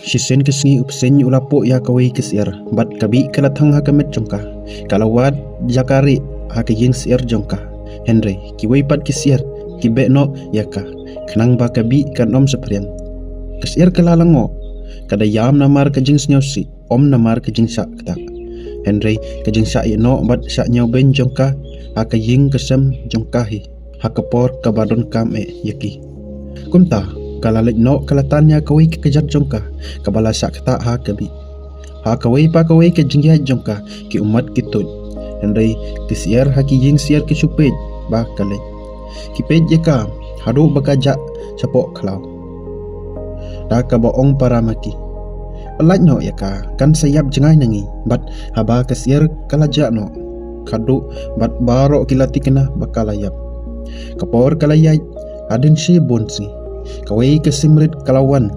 Shisen kesni upsen ulapo ya kawai kesir bat kabi kalathang hakamet jongka kalawat jakari hakaying sir jongka Henry kiwai pat kesir kibe no yaka kenang ba kabi kanom sepriang kesir kalalango kada yam namar kajing snyosi om namar kajing sak kata Henry kajing sak no bat sak nyau ben jongka hakaying kesem jongkahi hakapor kabadon kam yaki kumta kalalik no kalatannya kawai kekejar jongka kabala sak kata ha kabi ha kawai pa kawai ke jingya jongka ki umat kitut Henry kisiar haki ying siar ki supej ba kalai ki pej jeka hadu bakaja sapok klau da ka boong para maki pelaj no yaka kan sayap jengai nangi bat haba kasiar kalaja no kadu bat baro kilati kena bakalayap kapor kalayai adin si bonsi kawai kesimrit kalawan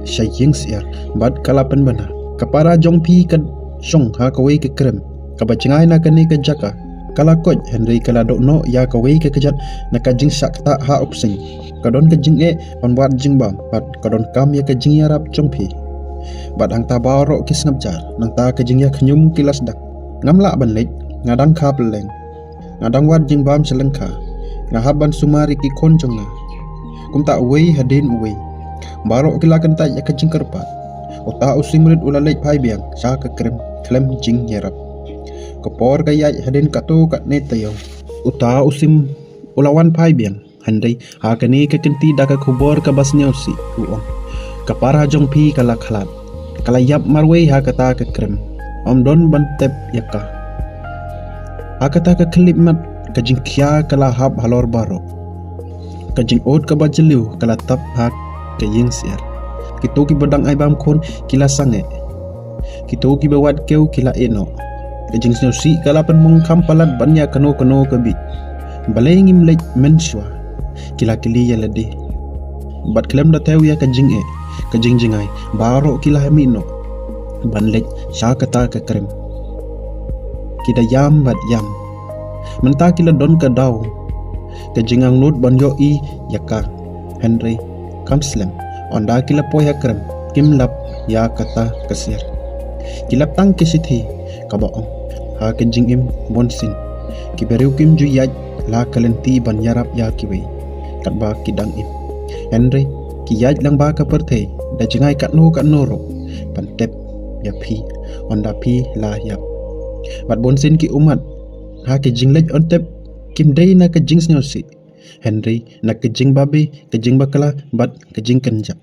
syaying siar bat kalapan bana kapara jongpi ke song ha kawai ke krem kabacengai na kani ke jaka kalakot Henry kaladok no ya kawai ke kejat na kajing sakta ha opsing kadon kajing on buat jingbam bat kadon kam ya kajing yarap jongpi bat ang tabaro kisnabjar nang ta kajing ya knyum kilas dak ngamla banlek ngadang kableng ngadang wat jingbam selengka ngahaban sumari ki konjonga kumta uwei hadin uwei baro kilakan ta ya kajing kerpat uta usimrit ulalek pai biang sa ke krem klem jing yarap kapor kaya hadin katu kat netayo uta usim ulawan pai biang handai hakani ke kenti daka kubor ka basnyausi uong kapara jongpi kala khalat kala yap marwei hakata ke krem om don bantep yaka hakata ke klip mat kajing kya kala hab halor baro kajing ot ka bajeliu kala tap hak ke ying siar kitu ki bedang ai bam khon kila sange kitu ki bewat keu kila eno kajing snosi kala pen mong kampalat banya kano ke bi balai ngim lek menswa kila kili ya lede bat klem da tew ya kajing kajing jingai baro kila hamino ban lek sha kata ke krem kida yam bat yam menta kila don ka daw kajingang nut banyo yaka Henry kamslem onda kila poya krem kimlap ya kata kesir kilap tang kisithi kabaong ha kajing im bonsin kiberiu kim juyaj la kalenti ban yarap ya kiwe katba kidang im Henry kiyaj lang ba ka perthe da jingai kat noro pantep ya phi onda phi la yap bat bonsin ki umat ha kajing lej ontep kim dei na kajing snyosi Henry na kajing babi kajing bakala bat kajing kenja